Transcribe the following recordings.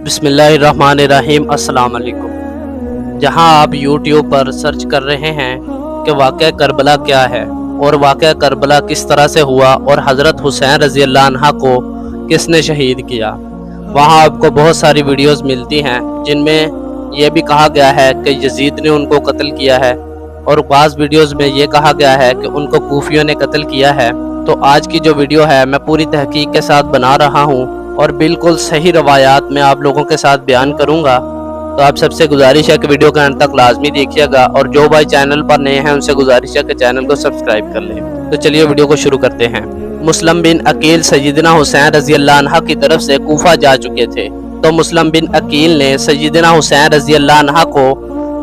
بسم اللہ الرحمن الرحیم۔ السلام علیکم۔ جہاں آپ یوٹیوب پر سرچ کر رہے ہیں کہ واقعہ کربلا کیا ہے اور واقعہ کربلا کس طرح سے ہوا اور حضرت حسین رضی اللہ عنہ کو کس نے شہید کیا، وہاں آپ کو بہت ساری ویڈیوز ملتی ہیں جن میں یہ بھی کہا گیا ہے کہ یزید نے ان کو قتل کیا ہے، اور بعض ویڈیوز میں یہ کہا گیا ہے کہ ان کو کوفیوں نے قتل کیا ہے۔ تو آج کی جو ویڈیو ہے میں پوری تحقیق کے ساتھ بنا رہا ہوں اور بالکل صحیح روایات میں آپ لوگوں کے ساتھ بیان کروں گا۔ تو آپ سب سے گزارش ہے کہ ویڈیو کا انت تک لازمی دیکھیے گا، اور جو بھائی چینل پر نئے ہیں ان سے گزارش ہے کہ چینل کو سبسکرائب کر لیں۔ تو چلیے ویڈیو کو شروع کرتے ہیں۔ مسلم بن عقیل سیدنا حسین رضی اللہ عنہ کی طرف سے کوفہ جا چکے تھے، تو مسلم بن عقیل نے سیدنا حسین رضی اللہ عنہ کو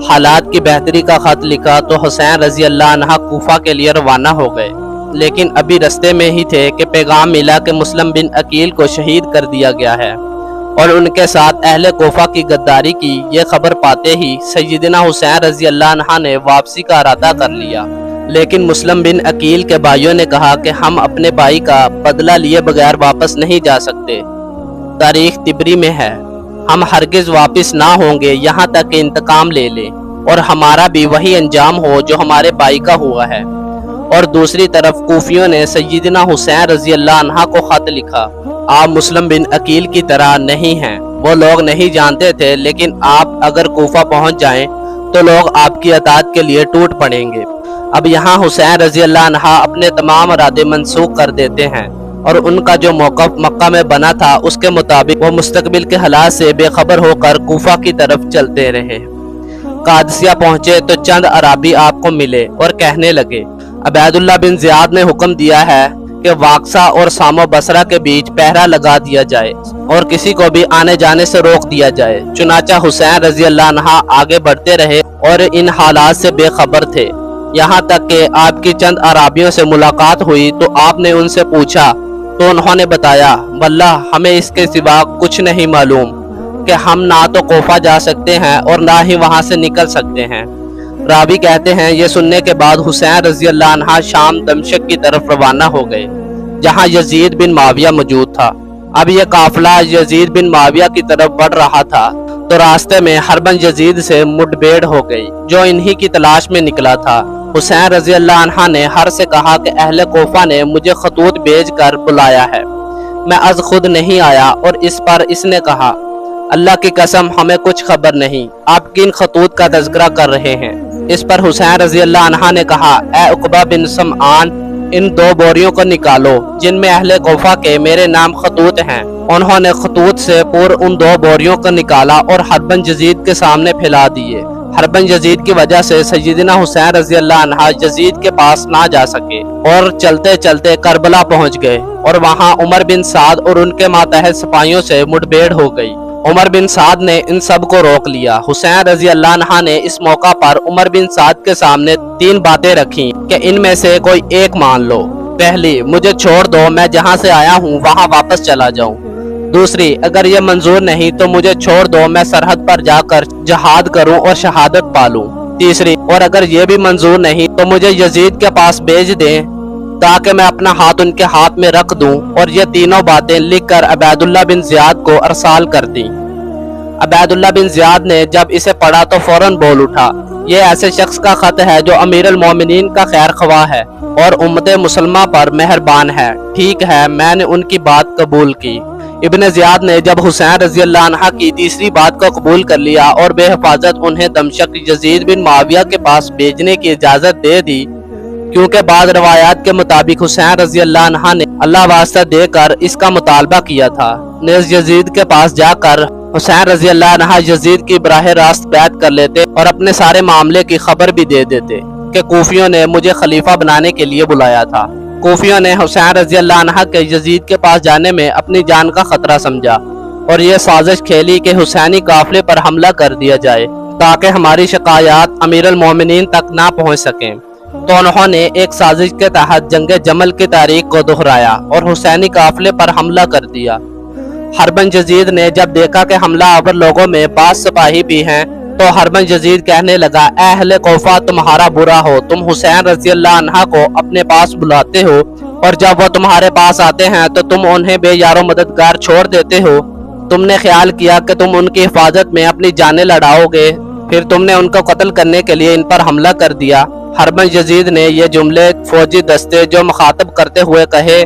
حالات کی بہتری کا خط لکھا، تو حسین رضی اللہ عنہ کوفہ کے لیے روانہ ہو گئے، لیکن ابھی رستے میں ہی تھے کہ پیغام ملا کہ مسلم بن عقیل کو شہید کر دیا گیا ہے، اور ان کے ساتھ اہل کوفہ کی غداری کی یہ خبر پاتے ہی سیدنا حسین رضی اللہ عنہ نے واپسی کا ارادہ کر لیا۔ لیکن مسلم بن عقیل کے بھائیوں نے کہا کہ ہم اپنے بھائی کا بدلہ لیے بغیر واپس نہیں جا سکتے، تاریخ تبری میں ہے، ہم ہرگز واپس نہ ہوں گے یہاں تک کہ انتقام لے لیں اور ہمارا بھی وہی انجام ہو جو ہمارے بھائی کا ہوا ہے۔ اور دوسری طرف کوفیوں نے سیدنا حسین رضی اللہ عنہ کو خط لکھا، آپ مسلم بن عقیل کی طرح نہیں ہیں، وہ لوگ نہیں جانتے تھے، لیکن آپ اگر کوفہ پہنچ جائیں تو لوگ آپ کی اطاعت کے لیے ٹوٹ پڑیں گے۔ اب یہاں حسین رضی اللہ عنہ اپنے تمام ارادے منسوخ کر دیتے ہیں، اور ان کا جو موقف مکہ میں بنا تھا اس کے مطابق وہ مستقبل کے حالات سے بے خبر ہو کر کوفہ کی طرف چلتے رہے۔ قادسیہ پہنچے تو چند عرابی آپ کو ملے اور کہنے لگے، عبید اللہ بن زیاد نے حکم دیا ہے کہ واقسہ اور سام و بصرہ کے بیچ پہرا لگا دیا جائے اور کسی کو بھی آنے جانے سے روک دیا جائے۔ چنانچہ حسین رضی اللہ عنہ آگے بڑھتے رہے اور ان حالات سے بے خبر تھے، یہاں تک کہ آپ کی چند عرابیوں سے ملاقات ہوئی تو آپ نے ان سے پوچھا تو انہوں نے بتایا، واللہ ہمیں اس کے سوا کچھ نہیں معلوم کہ ہم نہ تو کوفہ جا سکتے ہیں اور نہ ہی وہاں سے نکل سکتے ہیں۔ راوی کہتے ہیں یہ سننے کے بعد حسین رضی اللہ عنہ شام دمشق کی طرف روانہ ہو گئے، جہاں یزید بن معاویہ موجود تھا۔ اب یہ قافلہ یزید بن معاویہ کی طرف بڑھ رہا تھا تو راستے میں حربن یزید سے مڈبھیڑ ہو گئی، جو انہی کی تلاش میں نکلا تھا۔ حسین رضی اللہ عنہ نے ہر سے کہا کہ اہل کوفہ نے مجھے خطوط بھیج کر بلایا ہے، میں از خود نہیں آیا، اور اس پر اس نے کہا، اللہ کی قسم ہمیں کچھ خبر نہیں، آپ کن خطوط کا تذکرہ کر رہے ہیں؟ اس پر حسین رضی اللہ عنہ نے کہا، اے عقبہ بن سمعان، ان 2 بوریوں کو نکالو جن میں اہل کوفہ کے میرے نام خطوط ہیں۔ انہوں نے خطوط سے پور ان 2 بوریوں کو نکالا اور حربن یزید کے سامنے پھیلا دیے۔ حربن یزید کی وجہ سے سیدنا حسین رضی اللہ عنہ یزید کے پاس نہ جا سکے اور چلتے چلتے کربلا پہنچ گئے، اور وہاں عمر بن سعد اور ان کے ماتحت سپاہیوں سے مڈبھیڑ ہو گئی۔ عمر بن سعد نے ان سب کو روک لیا۔ حسین رضی اللہ عنہ نے اس موقع پر عمر بن سعد کے سامنے 3 باتیں رکھیں کہ ان میں سے کوئی ایک مان لو۔ پہلی، مجھے چھوڑ دو، میں جہاں سے آیا ہوں وہاں واپس چلا جاؤں۔ دوسری، اگر یہ منظور نہیں تو مجھے چھوڑ دو، میں سرحد پر جا کر جہاد کروں اور شہادت پالوں۔ تیسری، اور اگر یہ بھی منظور نہیں تو مجھے یزید کے پاس بھیج دیں تاکہ میں اپنا ہاتھ ان کے ہاتھ میں رکھ دوں، اور یہ تینوں باتیں لکھ کر عبید اللہ بن زیاد کو ارسال کر دیں۔ عبید اللہ بن زیاد نے جب اسے پڑھا تو فوراً بول اٹھا، یہ ایسے شخص کا خط ہے جو امیر المومنین کا خیر خواہ ہے اور امت مسلمہ پر مہربان ہے، ٹھیک ہے، میں نے ان کی بات قبول کی۔ ابن زیاد نے جب حسین رضی اللہ عنہ کی تیسری بات کو قبول کر لیا اور بے حفاظت انہیں دمشق یزید بن معاویہ کے پاس بھیجنے کی اجازت دے دی، کیونکہ بعض روایات کے مطابق حسین رضی اللہ عنہ نے اللہ واسطہ دے کر اس کا مطالبہ کیا تھا، نیز یزید کے پاس جا کر حسین رضی اللہ عنہ یزید کی براہ راست بیعت کر لیتے اور اپنے سارے معاملے کی خبر بھی دے دیتے کہ کوفیوں نے مجھے خلیفہ بنانے کے لیے بلایا تھا۔ کوفیوں نے حسین رضی اللہ عنہ کے یزید کے پاس جانے میں اپنی جان کا خطرہ سمجھا اور یہ سازش کھیلی کہ حسینی قافلے پر حملہ کر دیا جائے تاکہ ہماری شکایات امیر المومنین تک نہ پہنچ سکیں۔ تو انہوں نے ایک سازش کے تحت جنگ جمل کی تاریخ کو دہرایا اور حسینی قافلے پر حملہ کر دیا۔ حربن یزید نے جب دیکھا کہ حملہ آور لوگوں میں 5 سپاہی بھی ہیں تو حربن یزید کہنے لگا، اے اہل کوفہ، تمہارا برا ہو، تم حسین رضی اللہ عنہ کو اپنے پاس بلاتے ہو اور جب وہ تمہارے پاس آتے ہیں تو تم انہیں بے یار و مددگار چھوڑ دیتے ہو۔ تم نے خیال کیا کہ تم ان کی حفاظت میں اپنی جانیں لڑاؤ گے، پھر تم نے ان کو قتل کرنے کے لیے ان پر حملہ کر دیا۔ ہرمن یزید نے یہ جملے فوجی دستے جو مخاطب کرتے ہوئے کہے۔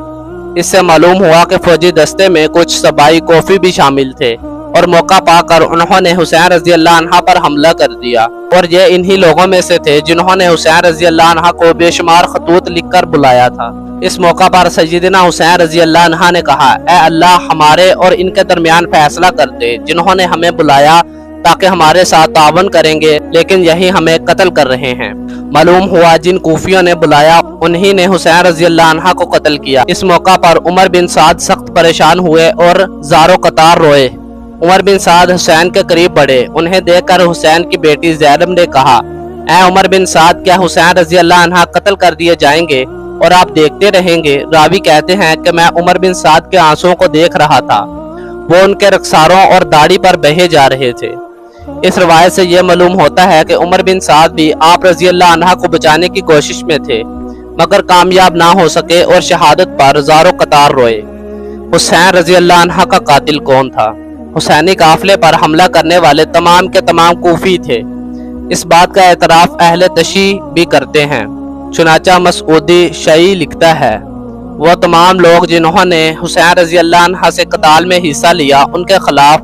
اس سے معلوم ہوا کہ فوجی دستے میں کچھ صبائی کوفی بھی شامل تھے، اور موقع پا کر انہوں نے حسین رضی اللہ عنہ پر حملہ کر دیا، اور یہ انہی لوگوں میں سے تھے جنہوں نے حسین رضی اللہ عنہ کو بے شمار خطوط لکھ کر بلایا تھا۔ اس موقع پر سیدنا حسین رضی اللہ عنہ نے کہا، اے اللہ ہمارے اور ان کے درمیان فیصلہ کر دے، جنہوں نے ہمیں بلایا تاکہ ہمارے ساتھ تعاون کریں گے، لیکن یہی ہمیں قتل کر رہے ہیں۔ معلوم ہوا جن کوفیوں نے بلایا انہی نے حسین رضی اللہ عنہ کو قتل کیا۔ اس موقع پر عمر بن سعد سخت پریشان ہوئے اور زارو قطار روئے۔ عمر بن سعد حسین کے قریب بڑھے، انہیں دیکھ کر حسین کی بیٹی زینب نے کہا، اے عمر بن سعد، کیا حسین رضی اللہ عنہ قتل کر دیے جائیں گے اور آپ دیکھتے رہیں گے؟ راوی کہتے ہیں کہ میں عمر بن سعد کے آنسوؤں کو دیکھ رہا تھا، وہ ان کے رخساروں اور داڑھی پر بہے جا رہے تھے۔ اس روایت سے یہ معلوم ہوتا ہے کہ عمر بن سعد بھی آپ رضی اللہ عنہ کو بچانے کی کوشش میں تھے، مگر کامیاب نہ ہو سکے اور شہادت پر زارو قطار روئے۔ حسین رضی اللہ عنہ کا قاتل کون تھا؟ حسینی قافلے پر حملہ کرنے والے تمام کے تمام کوفی تھے۔ اس بات کا اعتراف اہل تشیع بھی کرتے ہیں۔ چنانچہ مسعودی شیعی لکھتا ہے، وہ تمام لوگ جنہوں نے حسین رضی اللہ عنہ سے قتال میں حصہ لیا، ان کے خلاف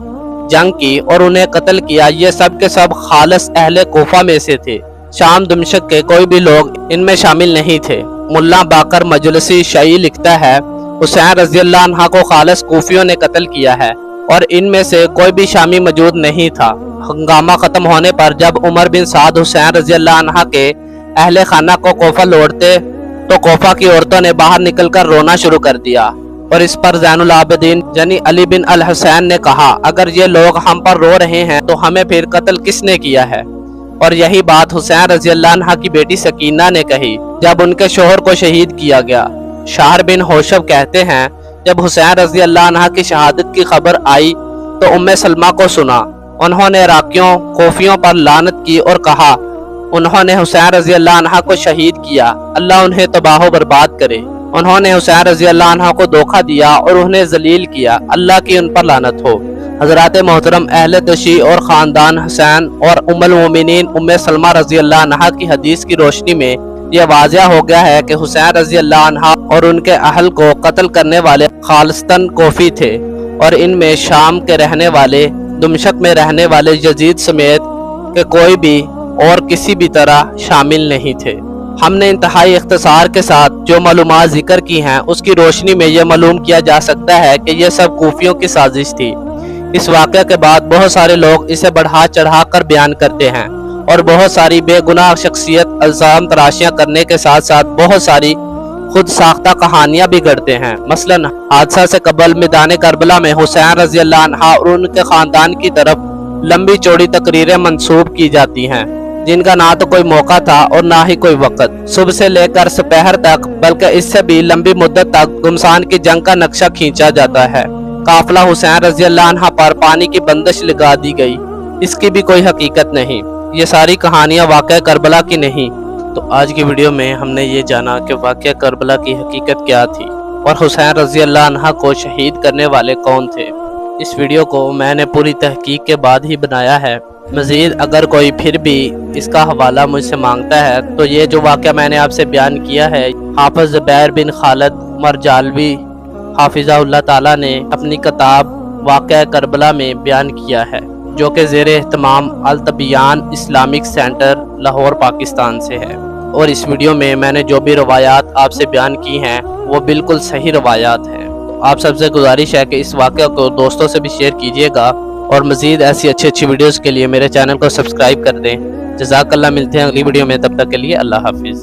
جنگ کی اور انہیں قتل کیا، یہ سب کے سب خالص اہل کوفہ میں سے تھے۔ شام دمشق کے کوئی بھی لوگ ان میں شامل نہیں تھے۔ ملا باقر مجلسی شیعی لکھتا ہے، حسین رضی اللہ عنہ کو خالص کوفیوں نے قتل کیا ہے اور ان میں سے کوئی بھی شامی موجود نہیں تھا۔ ہنگامہ ختم ہونے پر جب عمر بن سعد حسین رضی اللہ عنہ کے اہل خانہ کو کوفہ لوٹتے تو کوفہ کی عورتوں نے باہر نکل کر رونا شروع کر دیا، اور اس پر زین العابدین یعنی علی بن الحسین نے کہا، اگر یہ لوگ ہم پر رو رہے ہیں تو ہمیں پھر قتل کس نے کیا ہے؟ اور یہی بات حسین رضی اللہ عنہ کی بیٹی سکینہ نے کہی جب ان کے شوہر کو شہید کیا گیا۔ شاہر بن ہوشب کہتے ہیں، جب حسین رضی اللہ عنہ کی شہادت کی خبر آئی تو ام سلمہ کو سنا، انہوں نے عراقیوں کوفیوں پر لعنت کی اور کہا، انہوں نے حسین رضی اللہ عنہ کو شہید کیا، اللہ انہیں تباہ و برباد کرے۔ انہوں نے حسین رضی اللہ عنہ کو دھوکہ دیا اور انہیں ذلیل کیا، اللہ کی ان پر لعنت ہو۔ حضرات محترم اہل تشیع اور خاندان حسین اور ام المومنین ام سلمہ رضی اللہ عنہ کی حدیث کی روشنی میں یہ واضح ہو گیا ہے کہ حسین رضی اللہ عنہ اور ان کے اہل کو قتل کرنے والے خالصتاً کوفی تھے، اور ان میں شام کے رہنے والے، دمشق میں رہنے والے یزید سمیت کہ کوئی بھی اور کسی بھی طرح شامل نہیں تھے۔ ہم نے انتہائی اختصار کے ساتھ جو معلومات ذکر کی ہیں اس کی روشنی میں یہ معلوم کیا جا سکتا ہے کہ یہ سب کوفیوں کی سازش تھی۔ اس واقعہ کے بعد بہت سارے لوگ اسے بڑھا چڑھا کر بیان کرتے ہیں، اور بہت ساری بے گناہ شخصیت الزام تراشیاں کرنے کے ساتھ ساتھ بہت ساری خود ساختہ کہانیاں بھی گڑھتے ہیں۔ مثلاً حادثہ سے قبل میدان کربلا میں حسین رضی اللہ عنہ اور ان کے خاندان کی طرف لمبی چوڑی تقریریں منسوب کی جاتی ہیں، جن کا نہ تو کوئی موقع تھا اور نہ ہی کوئی وقت۔ صبح سے لے کر سپہر تک، بلکہ اس سے بھی لمبی مدت تک گمسان کی جنگ کا نقشہ کھینچا جاتا ہے۔ قافلہ حسین رضی اللہ عنہ پر پانی کی بندش لگا دی گئی، اس کی بھی کوئی حقیقت نہیں۔ یہ ساری کہانیاں واقعہ کربلا کی نہیں۔ تو آج کی ویڈیو میں ہم نے یہ جانا کہ واقعہ کربلا کی حقیقت کیا تھی اور حسین رضی اللہ عنہ کو شہید کرنے والے کون تھے۔ اس ویڈیو کو میں نے پوری تحقیق کے بعد ہی بنایا ہے۔ مزید اگر کوئی پھر بھی اس کا حوالہ مجھ سے مانگتا ہے تو یہ جو واقعہ میں نے آپ سے بیان کیا ہے، حافظ زبیر بن خالد مرجالوی حافظہ اللہ تعالیٰ نے اپنی کتاب واقعہ کربلا میں بیان کیا ہے، جو کہ زیر اہتمام الطبیان اسلامک سینٹر لاہور پاکستان سے ہے۔ اور اس ویڈیو میں میں نے جو بھی روایات آپ سے بیان کی ہیں وہ بالکل صحیح روایات ہیں۔ آپ سب سے گزارش ہے کہ اس واقعہ کو دوستوں سے بھی شیئر کیجیے گا، اور مزید ایسی اچھی ویڈیوز کے لیے میرے چینل کو سبسکرائب کر دیں۔ جزاک اللہ، ملتے ہیں اگلی ویڈیو میں، تب تک کے لیے اللہ حافظ۔